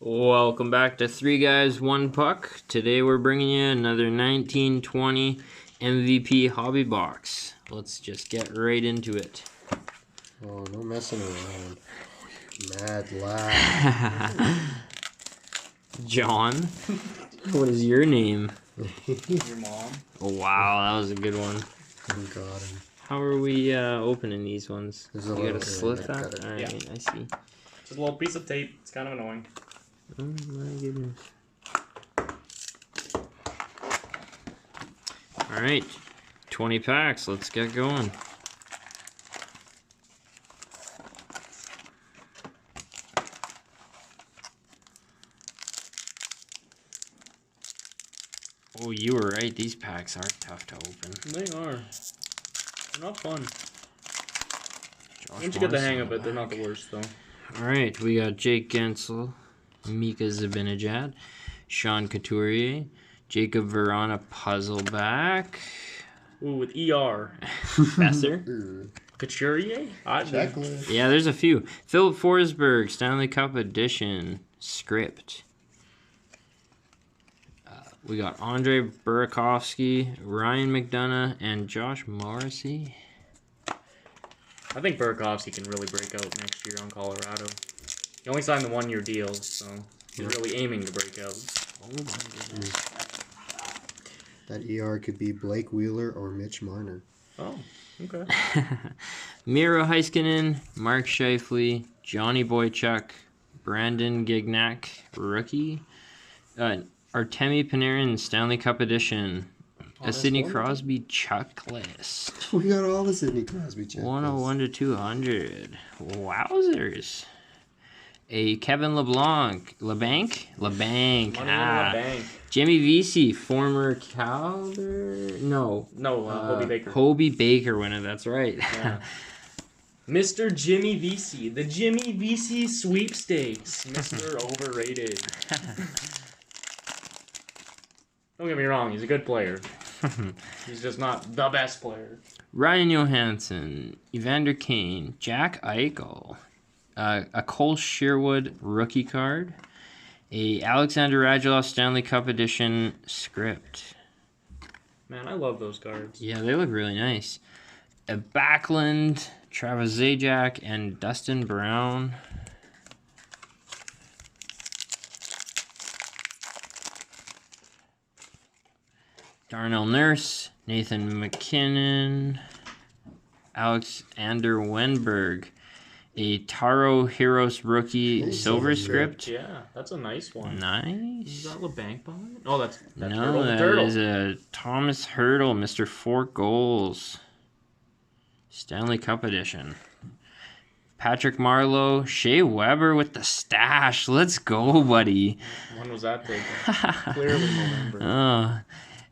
Welcome back to Three Guys, One Puck. Today we're bringing you another 1920 MVP hobby box. Let's just get right into it. Oh, no messing around. Mad lad. John, what is your name? Your mom. Oh, wow, that was a good one. Oh, got him. How are we opening these ones? There's a You little gotta bit slip right that? there. Alright, Yeah. I see. Just a little piece of tape. It's kind of annoying. Oh my goodness. Alright, 20 packs, let's get going. Oh, you were right, these packs are tough to open. They are. They're not fun. Josh Once you get the hang Morrison of it, they're not back. the worst, though. Alright, we got Jake Gensel, Mika Zibanejad, Sean Couturier, Jacob Verana puzzle back. Ooh, with ER. Besser. Couturier? Checklist. Yeah, there's a few. Philip Forsberg, Stanley Cup Edition, script. We got Andre Burakovsky, Ryan McDonough, and Josh Morrissey. I think Burakovsky can really break out next year on Colorado. He only signed the one-year deal, so he's really aiming to break out. Oh my goodness. That ER could be Blake Wheeler or Mitch Marner. Oh, okay. Miro Heiskanen, Mark Scheifele, Johnny Boychuk, Brandon Gignac, rookie. Artemi Panarin, Stanley Cup Edition. A Sidney Crosby checklist. We got all the Sidney Crosby checklists. 101 to 200. Wowzers. A Kevin LeBlanc. LeBanc? LeBanc. Money in the bank. Jimmy Vesey, former Calder. No. No, Hobie Baker. Hobie Baker winner, that's right. Yeah. Mr. Jimmy Vesey. The Jimmy Vesey sweepstakes. Mr. Overrated. Don't get me wrong, he's a good player. He's just not the best player. Ryan Johansson, Evander Kane, Jack Eichel, a Cole Sherwood rookie card, a Alexander Radulov Stanley Cup Edition script. Man, I love those cards. Yeah, they look really nice. A Backlund, Travis Zajac, and Dustin Brown. Darnell Nurse, Nathan McKinnon, Alexander Wenberg, a Taro Heroes rookie Hey, silver Silver script. Yeah, that's a nice one. Is Nice. that LeBanc behind it? Oh, that's No, Turtle. that Turtle. is a Thomas Hurdle, Mr. 4 goals. Stanley Cup Edition. Patrick Marleau, Shea Weber with the stash. Let's go, buddy. When was that taken? Clearly November.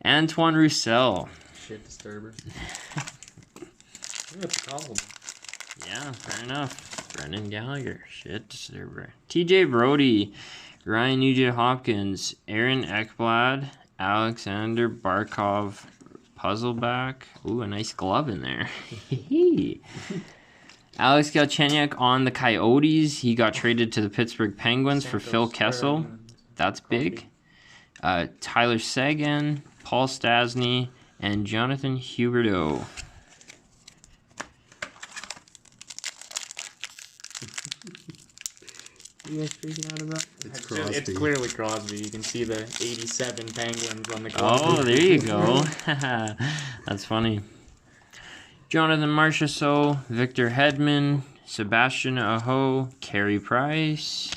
Antoine Roussel. Shit disturber. I think that's a compliment. Yeah, fair enough. Brendan Gallagher. Shit disturber. TJ Brody. Ryan Nugent-Hopkins. Aaron Ekblad. Alexander Barkov. Puzzleback. Ooh, a nice glove in there. Alex Galchenyuk on the Coyotes. He got traded to the Pittsburgh Penguins for Phil Kessel. That's big. Tyler Seguin, Paul Stastny, and Jonathan Huberdeau. You guys freaking out about? It's Crosby. It's clearly Crosby. You can see the 87 Penguins on the glove. Oh, there you go. That's funny. Jonathan Marchessault, Victor Hedman, Sebastian Aho, Carey Price,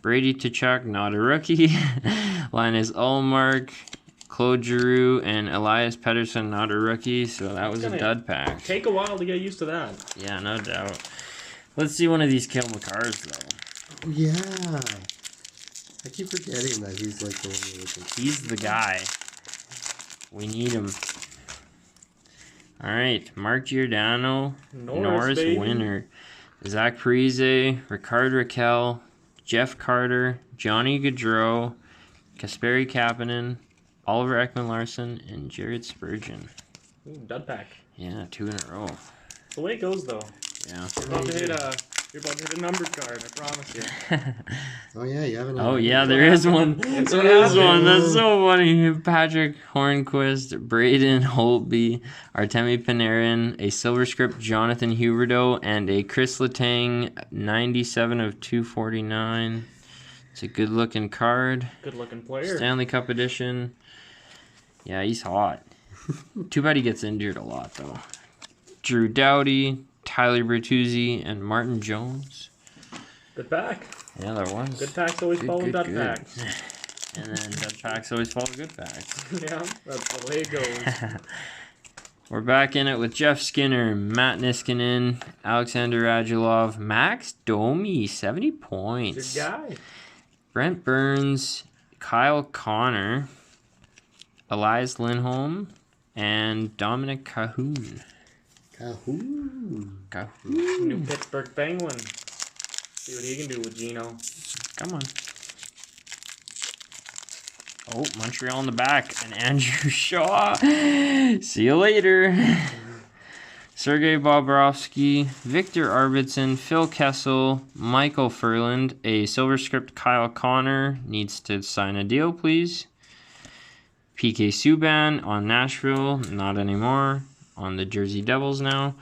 Brady Tkachuk, not a rookie, Linus Ullmark, Claude Giroux, and Elias Pettersson, not a rookie, so that was a dud pack. Take a while to get used to that. Yeah, no doubt. Let's see one of these Cale Makars, though. Oh, yeah. I keep forgetting that he's like the one we're looking for. He's the guy. We need him. All right, Mark Giordano, Norris baby. winner. Zach Parise, Ricard Raquel, Jeff Carter, Johnny Gaudreau, Kasperi Kapanen, Oliver Ekman-Larsson, and Jared Spurgeon. Ooh, dud pack. Yeah, 2 in a row. The way it goes, though. Yeah. You're about to hit You're about to hit a numbered card, I promise you. Oh yeah, you haven't. Oh yeah, there is one. It's There what is one. happens. That's so funny. Patrick Hornquist, Braden Holtby, Artemi Panarin, a silver script Jonathan Huberdeau, and a Chris Letang 97 of 249. It's a good looking card. Good looking player. Stanley Cup edition. Yeah, he's hot. Too bad he gets injured a lot though. Drew Doughty, Tyler Bertuzzi, and Martin Jones. Good pack. Yeah, there was. Good packs always follow dud packs. And then dud packs always follow good packs. Yeah, that's the way it goes. We're back in it with Jeff Skinner, Matt Niskanen, Alexander Radulov, Max Domi, 70 points. Good guy. Brent Burns, Kyle Connor, Elias Lindholm, and Dominic Cahoon. Cahoon. New Pittsburgh Penguin. See what he can do with Gino. Come on. Oh, Montreal in the back. And Andrew Shaw. See you later. Sergei Bobrovsky, Victor Arvidsson, Phil Kessel, Michael Furland, a silver script Kyle Connor. Needs to sign a deal, please. PK Subban on Nashville. Not anymore. On the Jersey Devils now.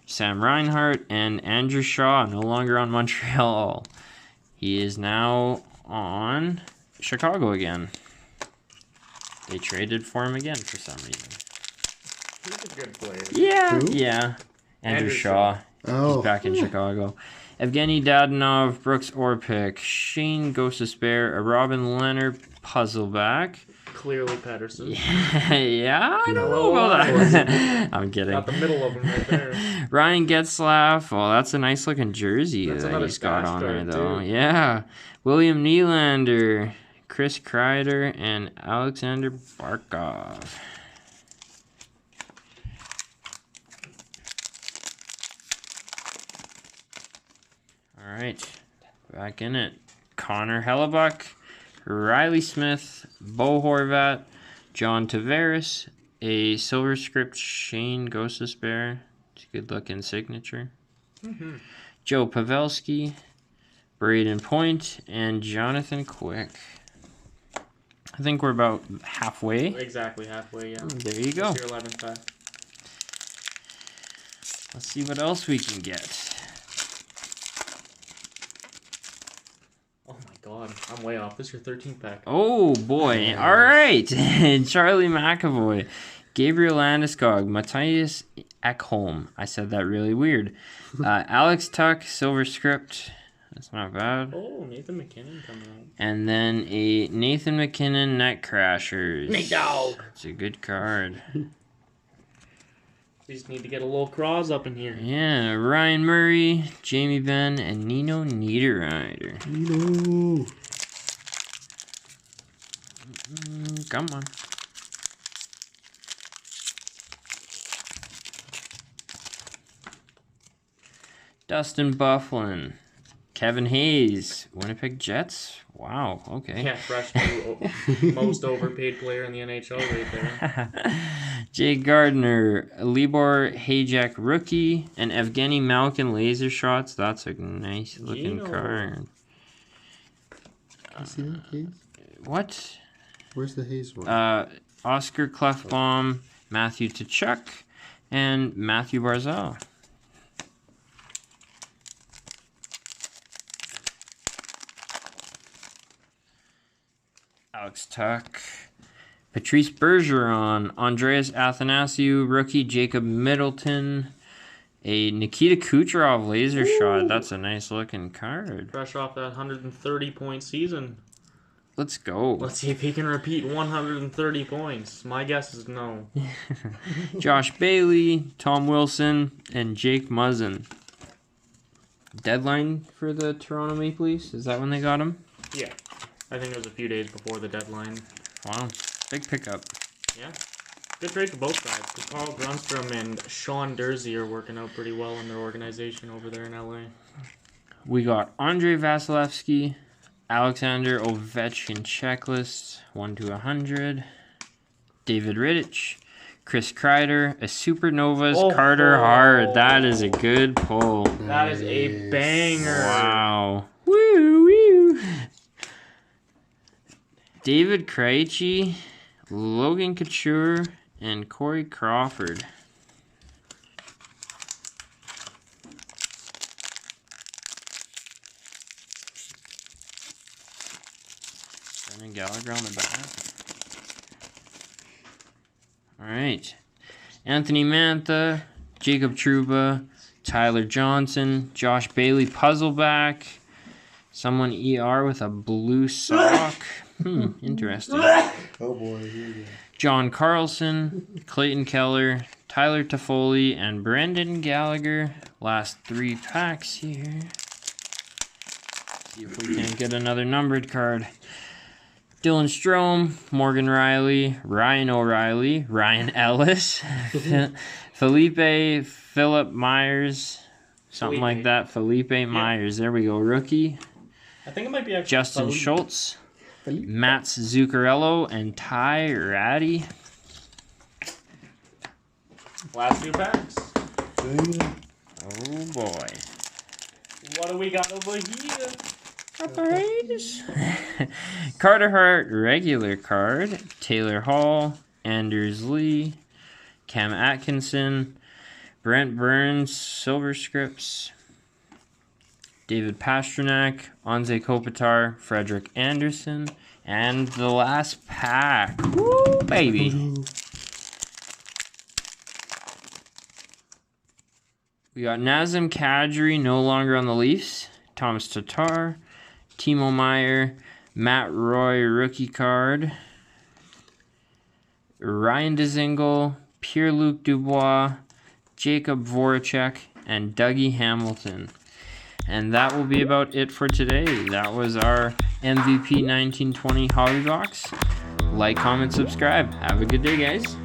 Sam Reinhart and Andrew Shaw, no longer on Montreal. He is now on Chicago again. They traded for him again for some reason. He's a good player. Yeah, Who? yeah. Andrew Andrew Shaw. Oh. He's back in Chicago. Evgeny Dadonov, Brooks Orpik, Shane Gostisbehere, a Robin Leonard puzzleback. Clearly Pedersen. Yeah, I don't know about that. I'm kidding. Got the middle of him right there. Ryan Getzlaff. Well, that's a nice looking jersey That's that another he's got stash on there, card, though. too. Yeah. William Nylander, Chris Kreider, and Alexander Barkov. All right. Back in it. Connor Hellebuck, Riley Smith, Bo Horvat, John Tavares, a silver script Shane Gostisbehere. It's a good looking signature. Mm-hmm. Joe Pavelski, Braden Point, and Jonathan Quick. I think we're about halfway. Exactly halfway, yeah. There you go. It's your 11th pack. Let's see what else we can get. Oh my god, I'm way off. This is your 13th pack. Oh boy. All right. Charlie McAvoy, Gabriel Landeskog, Matthias Ekholm. I said that really weird. Alex Tuck, silver script. That's not bad. Oh, Nathan McKinnon coming out. And then a Nathan McKinnon Net Crashers. Nate Dogg. It's a good card. We just need to get a little Cross up in here. Yeah, Ryan Murray, Jamie Benn, and Nino Niederreiter. No. Come on. Dustin Byfuglien, Kevin Hayes, Winnipeg Jets. Wow, okay. Yeah, fresh new most overpaid player in the NHL right there. Jake Gardner, Libor Hayek rookie, and Evgeny Malkin laser shots. That's a nice looking Gino. card. You see that, Hayes? What? Where's the Hayes one? Oscar Klefbom, Matthew Tkachuk, and Matthew Barzal. Alex Tuck, Patrice Bergeron, Andreas Athanasiou, rookie Jacob Middleton, a Nikita Kucherov laser shot. That's a nice looking card. Fresh off that 130-point season. Let's go. Let's see if he can repeat 130 points. My guess is no. Josh Bailey, Tom Wilson, and Jake Muzzin. Deadline for the Toronto Maple Leafs? Is that when they got him? Yeah. I think it was a few days before the deadline. Wow. Big pickup. Yeah. Good trade for both sides. 'Cause Carl Grunstrom and Sean Dursey are working out pretty well in their organization over there in LA. We got Andrei Vasilevsky, Alexander Ovechkin checklist, 1 to 100. David Rittich, Chris Kreider, a Supernovas, Oh, Carter oh. Hart. That is a good pull. That is a banger. Wow. Woo, woo. David Krejci, Logan Couture, and Corey Crawford. Brendan Gallagher on the back. All right. Anthony Mantha, Jacob Trouba, Tyler Johnson, Josh Bailey puzzleback, someone ER with a blue sock. Interesting. Oh boy, here we go. John Carlson, Clayton Keller, Tyler Toffoli, and Brendan Gallagher. Last 3 packs here. See if we can't get another numbered card. Dylan Strome, Morgan Riley, Ryan O'Reilly, Ryan Ellis, Philip Myers, something like that. Felipe Myers. There we go. Rookie. I think it might be actually Justin Felipe. Schultz, Mats Zuccarello, and Ty Ratty. Last 2 packs. Oh boy. What do we got over here? Carter Hart regular card, Taylor Hall, Anders Lee, Cam Atkinson, Brent Burns silver scripts, David Pastrnak, Anze Kopitar, Frederick Anderson, and the last pack. Woo, baby. We got Nazem Kadri no longer on the Leafs, Thomas Tatar, Timo Meyer, Matt Roy rookie card, Ryan Dzingel, Pierre-Luc Dubois, Jacob Voracek, and Dougie Hamilton. And that will be about it for today. That was our MVP 1920 Hobby Box. Like, comment, subscribe. Have a good day, guys.